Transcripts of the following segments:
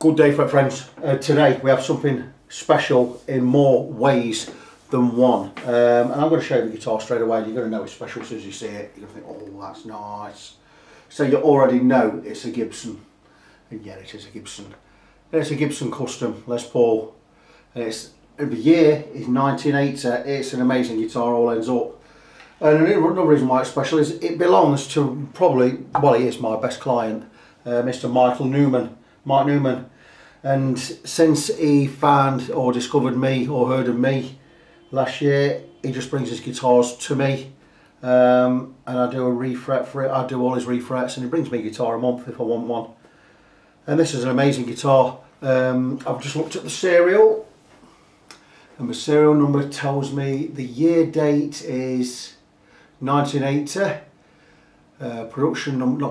Good day, friends. Today we have something special in more ways than one, and I'm going to show you the guitar straight away. You're going to know it's special as soon as you see it. You're going to think, oh, that's nice. So you already know it's a Gibson, and yeah, it is a Gibson. It's a Gibson custom Les Paul. The year is 1980. It's an amazing guitar, all ends up. And another reason why it's special is it belongs to probably, well, he is my best client, Mr. Mike Newman. And since he found or discovered me or heard of me last year, he just brings his guitars to me, and I do a refret for it. I do all his refrets, and he brings me a guitar a month if I want one. And this is an amazing guitar. I've just looked at the serial, and the serial number tells me the year date is 1980. Production number.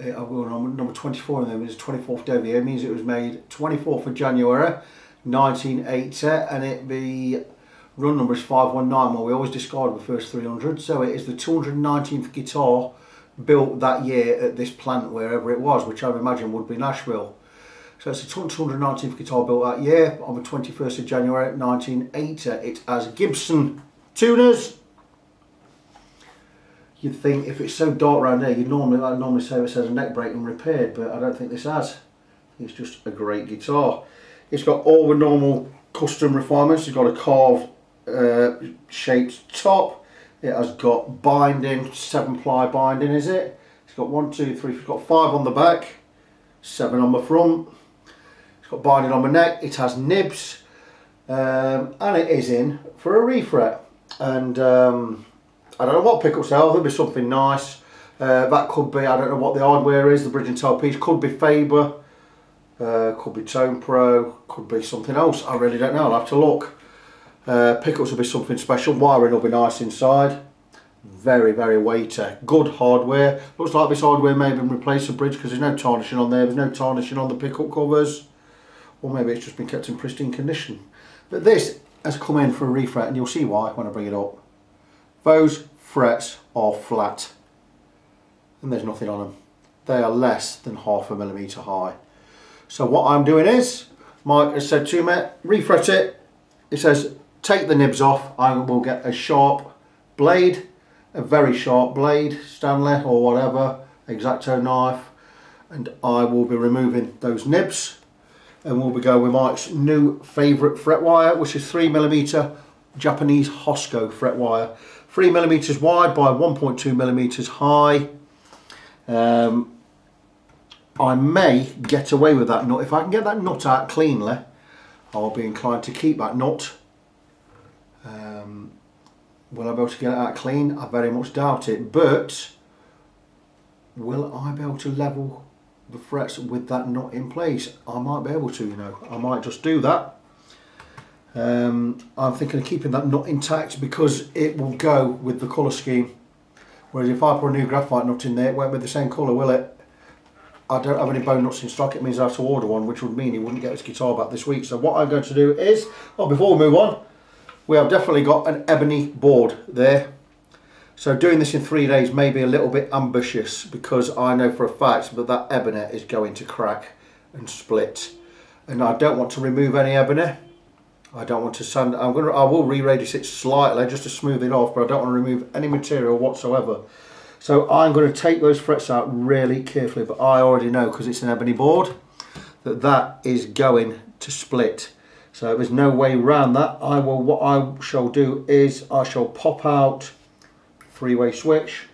Number 24 of them is 24th day of the year. It means it was made 24th of January 1980, and the run number is 519. Well, we always discard the first 300, so it is the 219th guitar built that year at this plant, wherever it was, which I would imagine would be Nashville. So it's the 219th guitar built that year on the 21st of January 1980. It has Gibson tuners. You'd think if it's so dark around here, I'd normally say this has a neck break and repaired, but I don't think this has. It's just a great guitar. It's got all the normal custom refinements. It's got a carved shaped top. It has got binding, 7-ply binding, is it? It's got 1, 2, 3, it's got 5 on the back, 7 on the front. It's got binding on the neck. It has nibs, and it is in for a refret. And I don't know what pickups they are. There'll be something nice. That could be, I don't know what the hardware is, the bridge and tail piece. Could be Faber, could be Tone Pro, could be something else. I really don't know, I'll have to look. Pickups will be something special. Wiring will be nice inside. Very, very weighty. Good hardware. Looks like this hardware may have been replaced the bridge because there's no tarnishing on there. There's no tarnishing on the pickup covers. Or maybe it's just been kept in pristine condition. But this has come in for a refret, and you'll see why when I bring it up. Those frets are flat, and there's nothing on them. They are less than 0.5 millimetre high. So what I'm doing is, Mike has said to me, refret it. It says take the nibs off. I will get a sharp blade, a very sharp blade, Stanley or whatever, X-Acto knife, and I will be removing those nibs, and we'll be going with Mike's new favourite fret wire, which is 3mm Japanese Hosco fret wire. 3mm wide by 1.2mm high. I may get away with that nut. If I can get that nut out cleanly, I'll be inclined to keep that nut. Will I be able to get it out clean? I very much doubt it, but will I be able to level the frets with that nut in place? I might be able to, you know. I might just do that. I'm thinking of keeping that nut intact because it will go with the colour scheme, whereas if I put a new graphite nut in there, it won't be the same colour, will it? I don't have any bone nuts in stock. It means I have to order one, which would mean he wouldn't get his guitar back this week. So what I'm going to do is, well, before we move on, we have definitely got an ebony board there. So doing this in 3 days may be a little bit ambitious, because I know for a fact that ebony is going to crack and split, and I don't want to remove any ebony. I don't want to sand. I will re-radius it slightly just to smooth it off, but I don't want to remove any material whatsoever. So I'm going to take those frets out really carefully, but I already know, because it's an ebony board, that is going to split. So there's no way around that. What I shall do is I shall pop out 3-way switch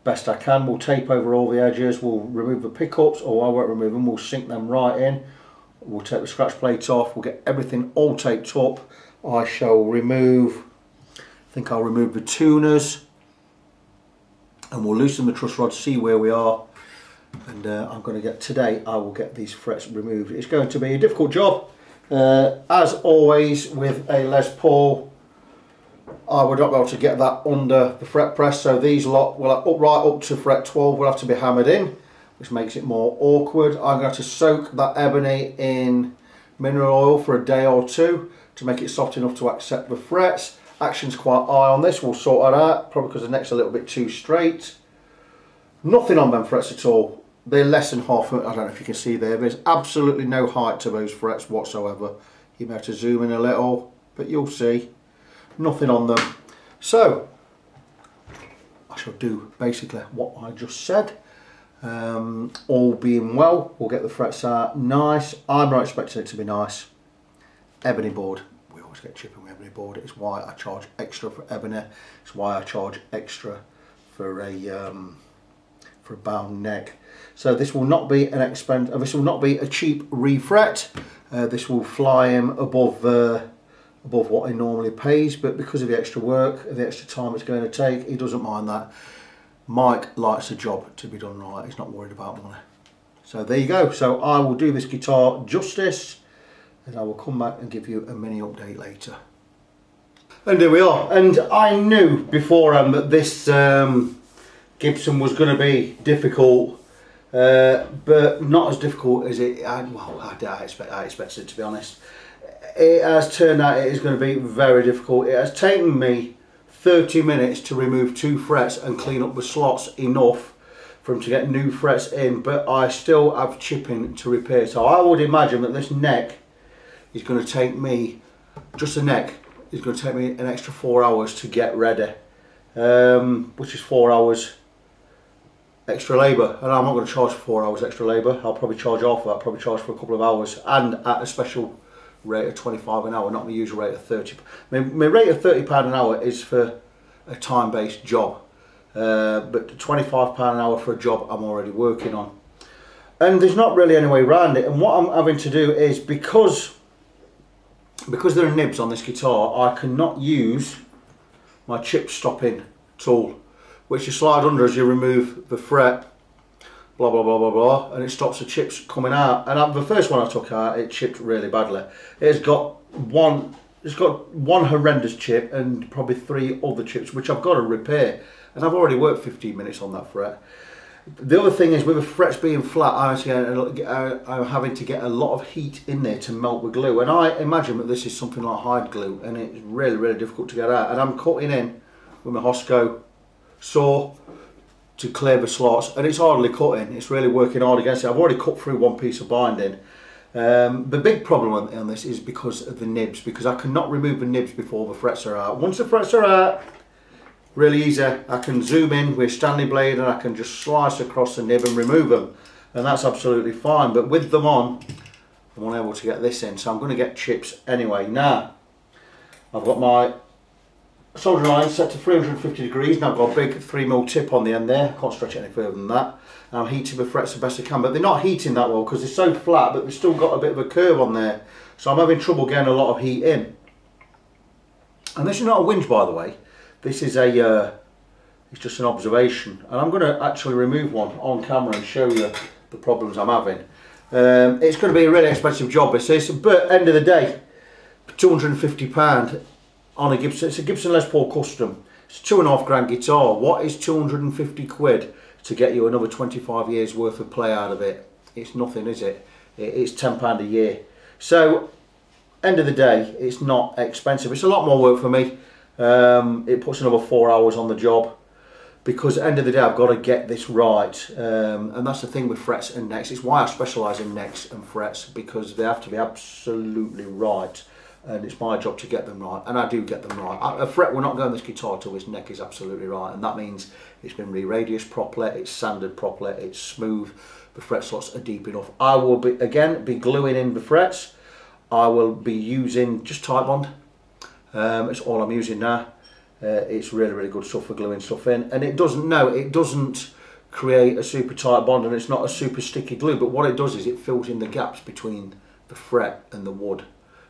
best I can. We'll tape over all the edges. We'll remove the pickups, or I won't remove them. We'll sink them right in. We'll take the scratch plates off, we'll get everything all taped up. I shall remove, I think I'll remove the tuners, and we'll loosen the truss rod, see where we are. And I'm going to get, today I will get these frets removed. It's going to be a difficult job. As always with a Les Paul, I would not be able to get that under the fret press, so these lot will right up to fret 12 will have to be hammered in, which makes it more awkward. I'm going to soak that ebony in mineral oil for a day or two to make it soft enough to accept the frets. Action's quite high on this, we'll sort that out, probably because the neck's a little bit too straight. Nothing on them frets at all. they're less than half, I don't know if you can see there, there's absolutely no height to those frets whatsoever. You may have to zoom in a little, but you'll see nothing on them. So I shall do basically what I just said. All being well, we'll get the frets out nice. I'm not expecting it to be nice. Ebony board, we always get chipping with ebony board. It's why I charge extra for ebony. It's why I charge extra for a bound neck. So this will not be an expense. This will not be a cheap refret. This will fly him above what he normally pays. But because of the extra work, the extra time it's going to take, he doesn't mind that. Mike likes the job to be done right. He's not worried about money. So there you go. So I will do this guitar justice, and I will come back and give you a mini update later. And here we are. And I knew beforehand that this Gibson was going to be difficult, but not as difficult as I expected it, to be honest. It has turned out it is going to be very difficult. It has taken me 30 minutes to remove 2 frets and clean up the slots enough for him to get new frets in, but I still have chipping to repair. So I would imagine that this neck is going to take me, just the neck, is going to take me an extra 4 hours to get ready, which is 4 hours extra labour, and I'm not going to charge for 4 hours extra labour. I'll probably charge half of that, probably charge for a couple of hours, and at a special rate of 25 an hour, not my usual rate of 30. My rate of £30 an hour is for a time-based job, but £25 an hour for a job I'm already working on. And there's not really any way around it, and what I'm having to do is, because there are nibs on this guitar, I cannot use my chip stopping tool, which you slide under as you remove the fret, blah blah blah blah blah, and it stops the chips coming out. And the first one I took out, it chipped really badly. It's got one horrendous chip and probably 3 other chips which I've got to repair, and I've already worked 15 minutes on that fret. The other thing is, with the frets being flat, I'm having to get a lot of heat in there to melt the glue, and I imagine that this is something like hide glue, and it's really difficult to get out. And I'm cutting in with my Hosco saw to clear the slots, and it's hardly cutting. It's really working hard against it. I've already cut through 1 piece of binding. The big problem on this is because of the nibs, because I cannot remove the nibs before the frets are out. Once the frets are out, really easy, I can zoom in with a Stanley blade and I can just slice across the nib and remove them, and that's absolutely fine. But with them on, I'm unable to get this in, so I'm going to get chips anyway. Now I've got my soldering iron set to 350 degrees, and I've got a big 3mm tip on the end there. I can't stretch it any further than that. And I'm heating the frets the best I can, but they're not heating that well because they're so flat, but they've still got a bit of a curve on there, so I'm having trouble getting a lot of heat in. And this is not a whinge, by the way. This is it's just an observation, and I'm going to actually remove one on camera and show you the problems I'm having. It's going to be a really expensive job, this is, but end of the day, £250 on a Gibson. It's a Gibson Les Paul Custom. It's a £2.5 grand guitar. What is 250 quid to get you another 25 years worth of play out of it? It's nothing, is it? It's £10 a year. So end of the day, it's not expensive. It's a lot more work for me. It puts another 4 hours on the job, because at the end of the day I've got to get this right, and that's the thing with frets and necks. It's why I specialise in necks and frets, because they have to be absolutely right, and it's my job to get them right, and I do get them right. A fret will not go on this guitar till his neck is absolutely right, and that means it's been re-radiused properly, it's sanded properly, it's smooth, the fret slots are deep enough. I will be gluing in the frets. I will be using just Titebond. It's all I'm using now. It's really good stuff for gluing stuff in, and it doesn't create a super tight bond, and it's not a super sticky glue, but what it does is it fills in the gaps between the fret and the wood,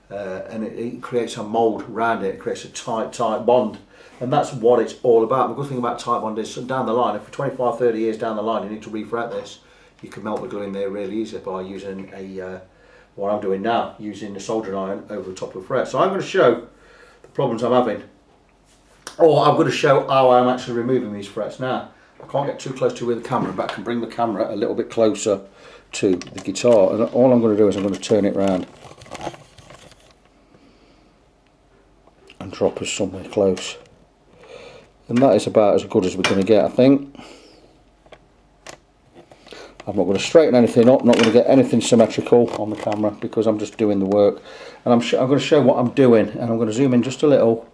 and it creates a mould around it. It creates a tight bond, and that's what it's all about. The good thing about Titebond is, down the line, if for 25-30 years down the line you need to refret this, you can melt the glue in there really easy by using what I'm doing now, using the soldering iron over the top of the fret. So I'm going to show the problems I'm having, or I'm going to show how I'm actually removing these frets. Now I can't get too close to with the camera, but I can bring the camera a little bit closer to the guitar, and all I'm going to do is I'm going to turn it round and drop us somewhere close, and that is about as good as we're going to get, I think. I'm not going to straighten anything up, not going to get anything symmetrical on the camera because I'm just doing the work. And I'm going to show what I'm doing, and I'm going to zoom in just a little.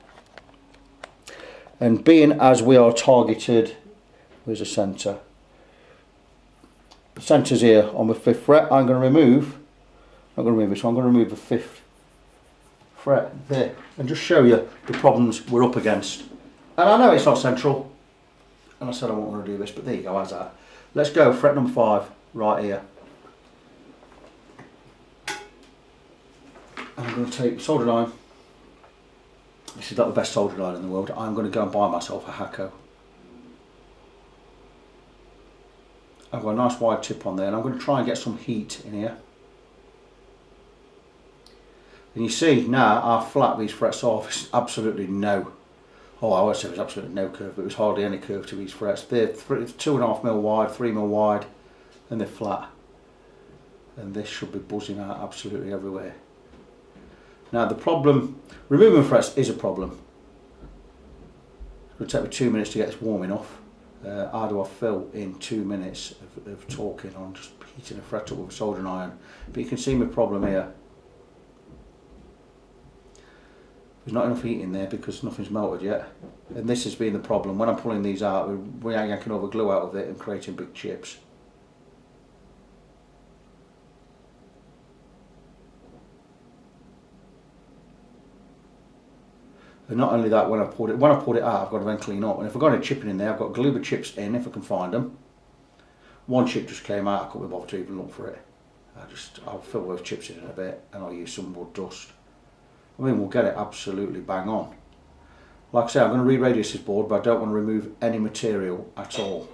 And being as we are targeted, where's the centre? The centre's here on the 5th fret. I'm going to remove, I'm going to remove it, so I'm going to remove the 5th fret there and just show you the problems we're up against. And I know it's not central, and I said I won't want to do this, but there you go, how's that? Let's go, fret number 5, right here. And I'm going to take soldering iron. This is not the best soldering iron in the world. I'm going to go and buy myself a Hacko. I've got a nice wide tip on there, and I'm going to try and get some heat in here. And you see now how flat these frets are. There's absolutely no, oh I would say there's absolutely no curve, but there's hardly any curve to these frets. They're 2.5mm wide, 3mm wide, and they're flat. And this should be buzzing out absolutely everywhere. Now the problem, removing frets is a problem. It's going to take me 2 minutes to get this warm enough. How do I fill in 2 minutes of talking on just heating a fret up with a soldering iron? But you can see my problem here. There's not enough heat in there because nothing's melted yet. And this has been the problem. When I'm pulling these out, we're yanking all the glue out of it and creating big chips. And not only that, when I pulled it out, I've got to then clean up. And if I've got any chipping in there, I've got to glue the chips in if I can find them. One chip just came out, I couldn't be bothered to even look for it. I'll fill those chips in a bit and I'll use some wood dust. I mean, we'll get it absolutely bang on. Like I say, I'm going to re-radius this board, but I don't want to remove any material at all.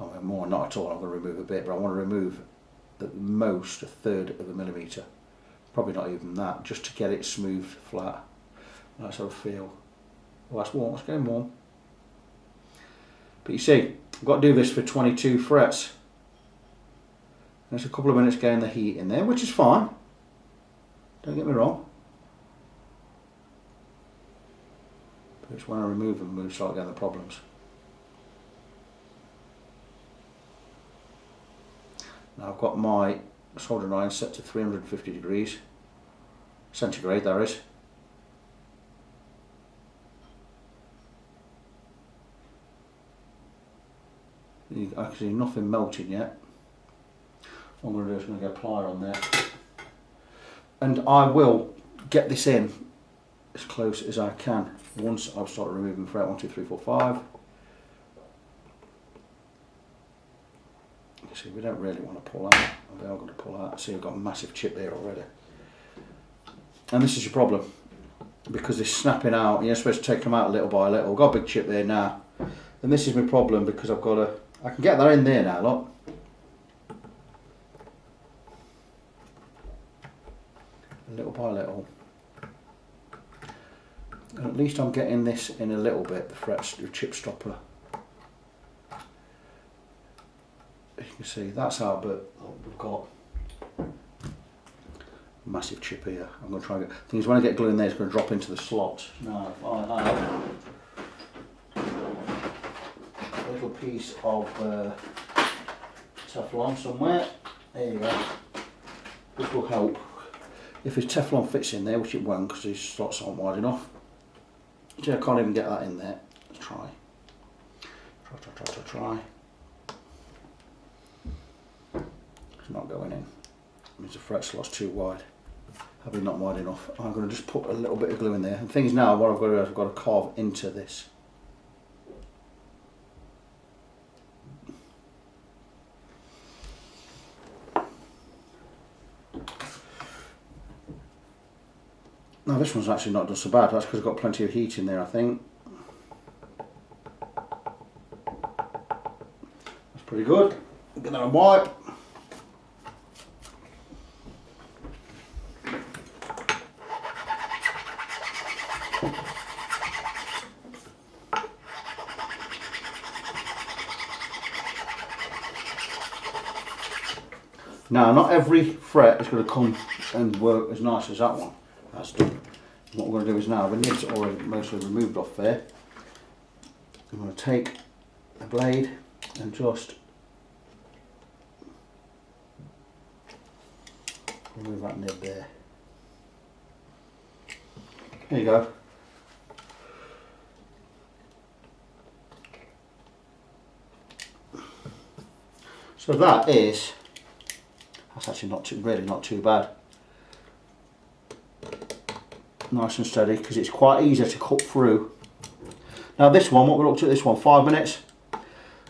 I mean, more, not at all, I'm going to remove a bit, but I want to remove at most 1/3 of a millimetre. Probably not even that, just to get it smooth, flat. That's how I feel. Well, that's warm, it's getting warm. But you see, I've got to do this for 22 frets. And it's a couple of minutes getting the heat in there, which is fine. Don't get me wrong. But it's when I remove them we start getting the problems. Now I've got my soldering iron set to 350 degrees centigrade, that is. Actually nothing melting yet. What I'm going to do is I'm going to get a plier on there, and I will get this in as close as I can once I've started removing fret 1, 2, 3, 4, 5. You see, we don't really want to pull out. We are going to pull out. See, we've got a massive chip there already, and this is your problem because they're snapping out. You're supposed to take them out little by little. I've got a big chip there now, and this is my problem because I've got to. I can get that in there now, look. Little by little. And at least I'm getting this in a little bit, the chip stopper. You can see that's how, but we've got a massive chip here. I'm going to try and get, things when I get glue in there, it's going to drop into the slot. Now, I have a little piece of Teflon somewhere. There you go. This will help. If his Teflon fits in there, which it won't because his slots aren't wide enough. See, I can't even get that in there. Let's try. Try. It's not going in. It means the fret slot's too wide. Probably not wide enough. I'm going to just put a little bit of glue in there. And things now, what I've got to do is I've got to carve into this. Now this one's actually not done so bad, that's because I've got plenty of heat in there, I think. That's pretty good. Get that on white. Now not every fret is going to come and work as nice as that one. That's done. What we're going to do is now, the nibs are already mostly removed off there. I'm going to take a blade and just Remove that nib there. There you go. So that's actually really not too bad. Nice and steady, because it's quite easy to cut through. Now this one, what we're up to this one, 5 minutes.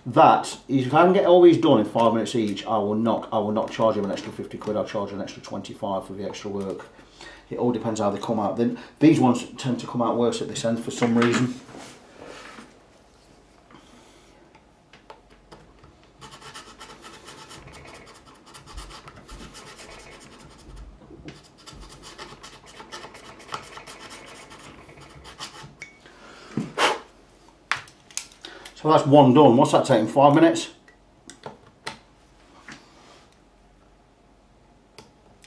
That is, if I can get all these done in 5 minutes each, I will not charge him an extra 50 quid. I'll charge an extra 25 for the extra work. It all depends how they come out. Then these ones tend to come out worse at this end for some reason. So that's one done. What's that taking? 5 minutes?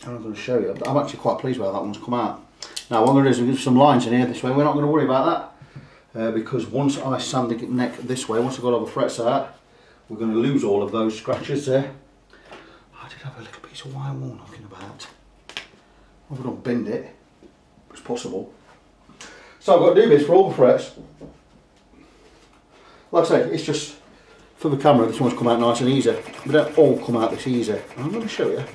And I'm going to show you. I'm actually quite pleased with how that one's come out. Now what I'm going to do is give some lines in here this way. We're not going to worry about that because once I sand the neck this way, once I've got all the frets out, we're going to lose all of those scratches there. I did have a little piece of wire wool knocking about. I've not binned it. It's possible. So I've got to do this for all the frets. Like I say, it's just for the camera, this one's come out nice and easy. They don't all come out this easy. I'm going to show you.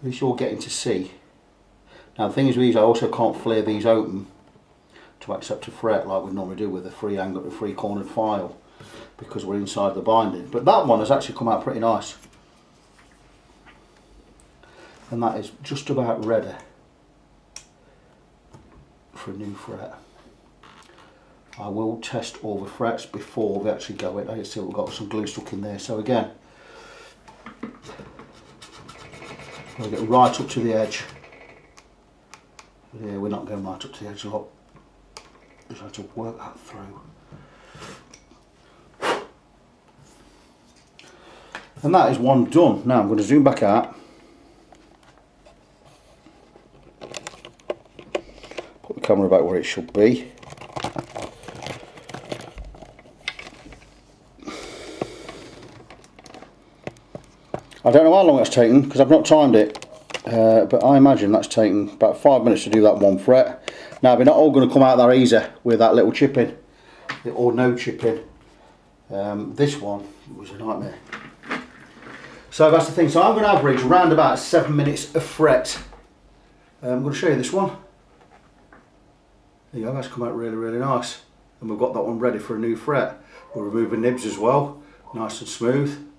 At least you're getting to see. Now the thing is with these, I also can't flare these open to accept a fret like we normally do with a free cornered file, because we're inside the binding. But that one has actually come out pretty nice. And that is just about ready for a new fret. I will test all the frets before we actually go in. I can see we've got some glue stuck in there. So again, we'll get right up to the edge. Yeah, we're not going right up to the edge. Look, just have to work that through. And that is one done. Now I'm going to zoom back out. Camera back where it should be. I don't know how long that's taken because I've not timed it, but I imagine that's taken about 5 minutes to do that one fret. Now they're not all going to come out that easy with that little chipping or no chipping. This one was a nightmare. So that's the thing. So I'm going to average around about 7 minutes a fret. I'm going to show you this one. There you go, that's come out really, really nice. And we've got that one ready for a new fret. We'll remove the nibs as well, nice and smooth.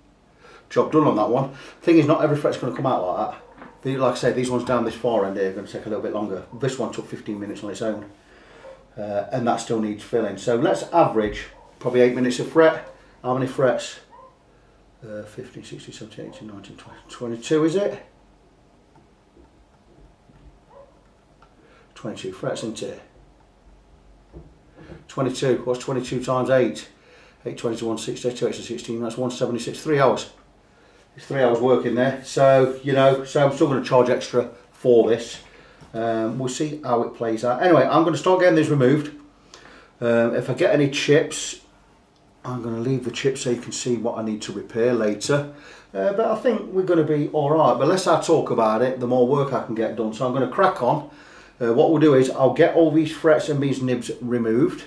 Job done on that one. Thing is, not every fret's going to come out like that. Like I say, these ones down this far end here are going to take a little bit longer. This one took 15 minutes on its own. And that still needs filling. So let's average probably 8 minutes a fret. How many frets? 15, 16, 17, 18, 19, 20, 22 is it? 22 frets, isn't it? 22, what's 22 times 8? 8, 21, 60, 2, 8, 16, that's 176, 3 hours. It's 3 hours work in there, so, you know, so I'm still going to charge extra for this. We'll see how it plays out. Anyway, I'm going to start getting these removed. If I get any chips, I'm going to leave the chips so you can see what I need to repair later. But I think we're going to be alright, but the less I talk about it, the more work I can get done. So I'm going to crack on. What we'll do is I'll get all these frets and these nibs removed.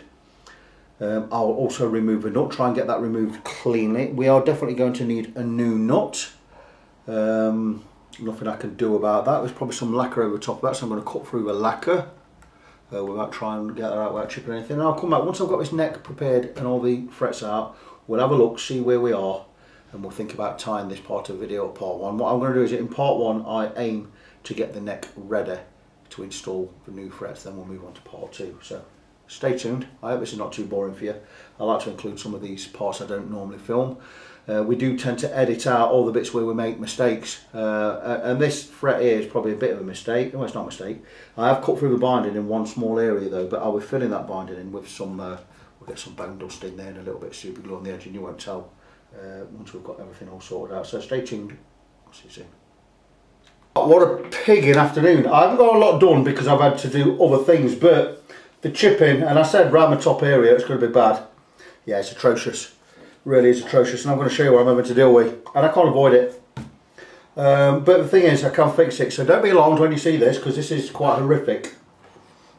I'll also remove the nut, try and get that removed cleanly. We are definitely going to need a new nut. Nothing I can do about that. There's probably some lacquer over the top of that, so I'm going to cut through the lacquer without trying to get that out without chipping anything. And I'll come back once I've got this neck prepared and all the frets out. We'll have a look, see where we are, and we'll think about tying this part of the video up, part one. What I'm going to do is in part one I aim to get the neck ready to install the new frets, then we'll move on to part two. So stay tuned. I hope this is not too boring for you. I like to include some of these parts I don't normally film. We do tend to edit out all the bits where we make mistakes, and this fret here is probably a bit of a mistake. Well, it's not a mistake. I have cut through the binding in one small area though, but I will fill in that binding in with some, we'll get some bone dust in there and a little bit of super glue on the edge, and you won't tell once we've got everything all sorted out. So stay tuned. I'll see you soon. What a pigging afternoon. I haven't got a lot done because I've had to do other things, but the chipping, and I said round the top area it's going to be bad. Yeah, it's atrocious. Really is atrocious, and I'm going to show you what I'm having to deal with, and I can't avoid it. But the thing is, I can't fix it, so don't be alarmed when you see this, because this is quite horrific.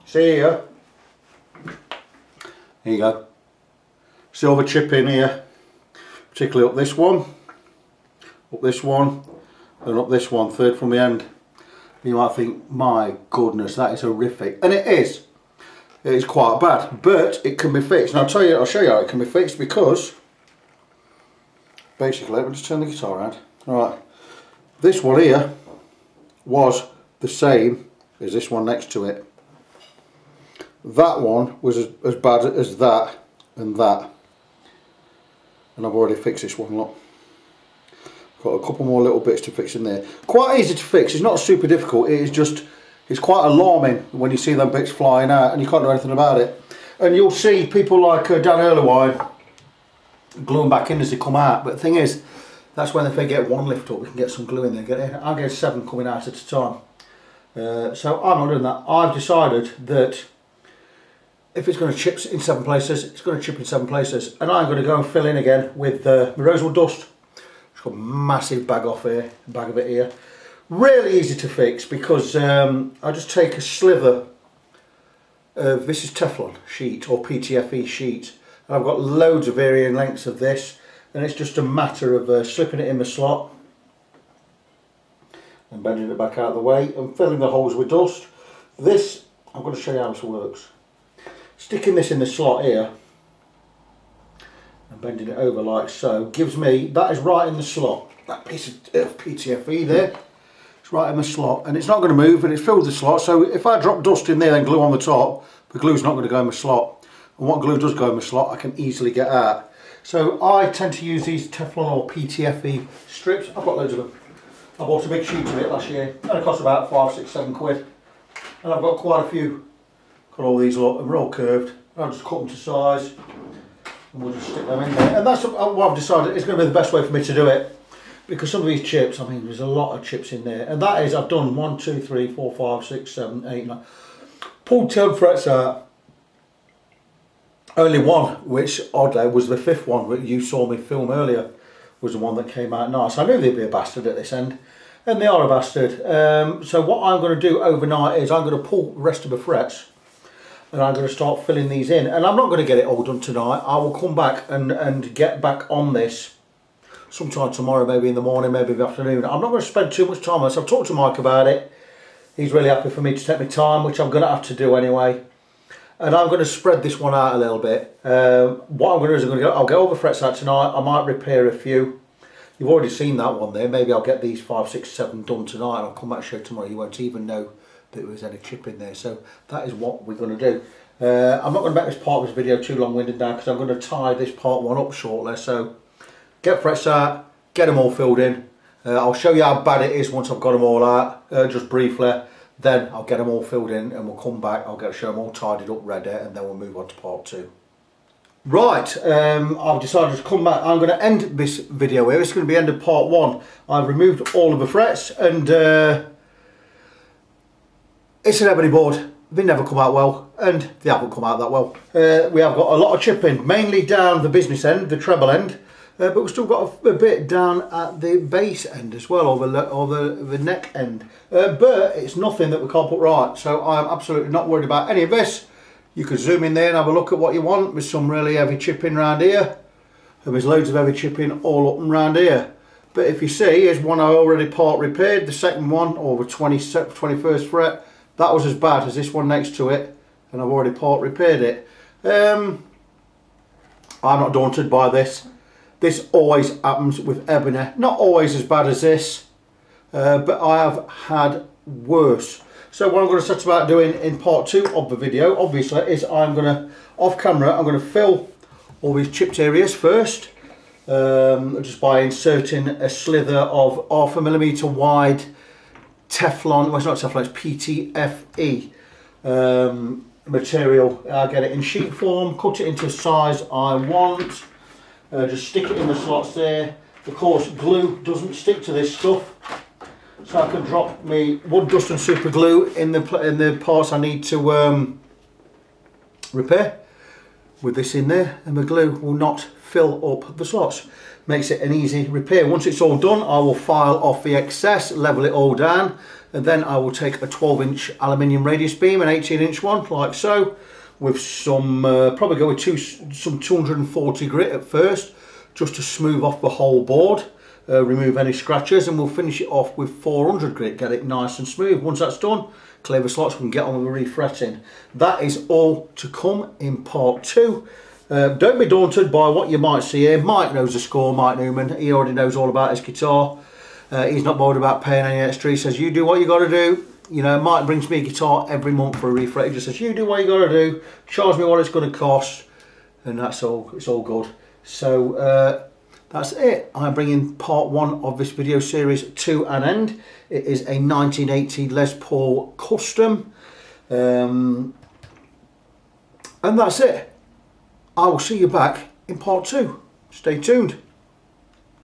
See here? Here you go. Silver chip in here, particularly up this one, and up this one, third from the end. You might think, my goodness, that is horrific, and it is. It is quite bad, but it can be fixed. And I'll show you how it can be fixed, because basically, let me just turn the guitar around. Right, this one here was the same as this one next to it. That one was as bad as that and that, and I've already fixed this one. Look, got a couple more little bits to fix in there. Quite easy to fix. It's not super difficult. It is just, it's quite alarming when you see them bits flying out and you can't do anything about it. And you'll see people like Dan Erlewine glue them back in as they come out. But the thing is, that's when if they get one lift up, we can get some glue in there. I'll get 7 coming out at a time. So I'm not doing that. I've decided that if it's going to chip in 7 places, it's going to chip in 7 places. And I'm going to go and fill in again with rosewood dust. Just got a massive bag of it here. Really easy to fix, because I just take a slither of, this is Teflon sheet or PTFE sheet. And I've got loads of varying lengths of this, and it's just a matter of slipping it in the slot and bending it back out of the way and filling the holes with dust. This, I'm going to show you how this works. Sticking this in the slot here and bending it over like so gives me, that is right in the slot, that piece of PTFE there, it's right in the slot, and it's not going to move, and it's filled the slot. So if I drop dust in there and glue on the top, the glue's not going to go in the slot, and what glue does go in the slot I can easily get out. So I tend to use these Teflon or PTFE strips. I've got loads of them. I bought a big sheet of it last year, and it cost about 5, 6, 7 quid, and I've got quite a few. Got all these lot, and they're all curved. I'll just cut them to size, and we'll just stick them in there. And that's what I've decided is going to be the best way for me to do it, because some of these chips, I mean, there's a lot of chips in there, and that is, I've done 1, 2, 3, 4, 5, 6, 7, 8, 9. Pulled 10 frets out. Only one, which oddly was the 5th one that you saw me film earlier, was the one that came out nice. I knew they'd be a bastard at this end, and they are a bastard. So what I'm going to do overnight is I'm going to pull the rest of the frets, and I'm going to start filling these in. And I'm not going to get it all done tonight. I will come back and get back on this sometime tomorrow, maybe in the morning, maybe in the afternoon. I'm not going to spend too much time on this. I've talked to Mike about it. He's really happy for me to take my time, which I'm going to have to do anyway. And I'm going to spread this one out a little bit. What I'm going to do is I'll get all the frets out tonight. I might repair a few. You've already seen that one there. Maybe I'll get these 5, 6, 7 done tonight, and I'll come back and show you tomorrow. You won't even know that there was any chip in there. So that is what we're going to do. I'm not going to make this part of this video too long-winded now, because I'm going to tie this part 1 up shortly. So get frets out, get them all filled in. I'll show you how bad it is once I've got them all out, just briefly. Then I'll get them all filled in, and we'll come back. I'll show them all tidied up, ready, and then we'll move on to part 2. Right, I've decided to come back. I'm going to end this video here. It's going to be end of part 1. I've removed all of the frets, and it's an ebony board. They never come out well, and they haven't come out that well. We have got a lot of chipping, mainly down the business end, the treble end, but we've still got a bit down at the base end as well, or the neck end. But it's nothing that we can't put right, so I'm absolutely not worried about any of this. You could zoom in there and have a look at what you want. There's some really heavy chipping around here, and there's loads of heavy chipping all up and around here. But if you see, here's one I already part repaired, the second one, or the 21st fret. That was as bad as this one next to it, and I've already part repaired it. I'm not daunted by this. This always happens with ebony. Not always as bad as this, but I have had worse. So what I'm going to set about doing in part 2 of the video, obviously, is I'm going to, off camera, I'm going to fill all these chipped areas first, just by inserting a slither of 1/2 millimetre wide Teflon, well, it's not Teflon, it's PTFE material. I'll get it in sheet form, cut it into the size I want, just stick it in the slots there. Of course, glue doesn't stick to this stuff, so I can drop me wood dust and super glue in the parts I need to repair. with this in there, and the glue will not fill up the slots. Makes it an easy repair. Once it's all done, I will file off the excess, level it all down, and then I will take a 12-inch aluminium radius beam, an 18-inch one, like so, with some, probably go with some 240 grit at first, just to smooth off the whole board, remove any scratches, and we'll finish it off with 400 grit, get it nice and smooth. Once that's done, clear the slots, we can get on with the refretting. That is all to come in part 2. Don't be daunted by what you might see here. Mike knows the score, Mike Newman. He already knows all about his guitar. He's not bothered about paying any extra. He says, you do what you got to do. You know, Mike brings me a guitar every month for a refret. He just says, you do what you got to do. Charge me what it's going to cost. And that's all. It's all good. So that's it. I'm bringing part 1 of this video series to an end. It is a 1980 Les Paul Custom. And that's it. I will see you back in part 2. Stay tuned.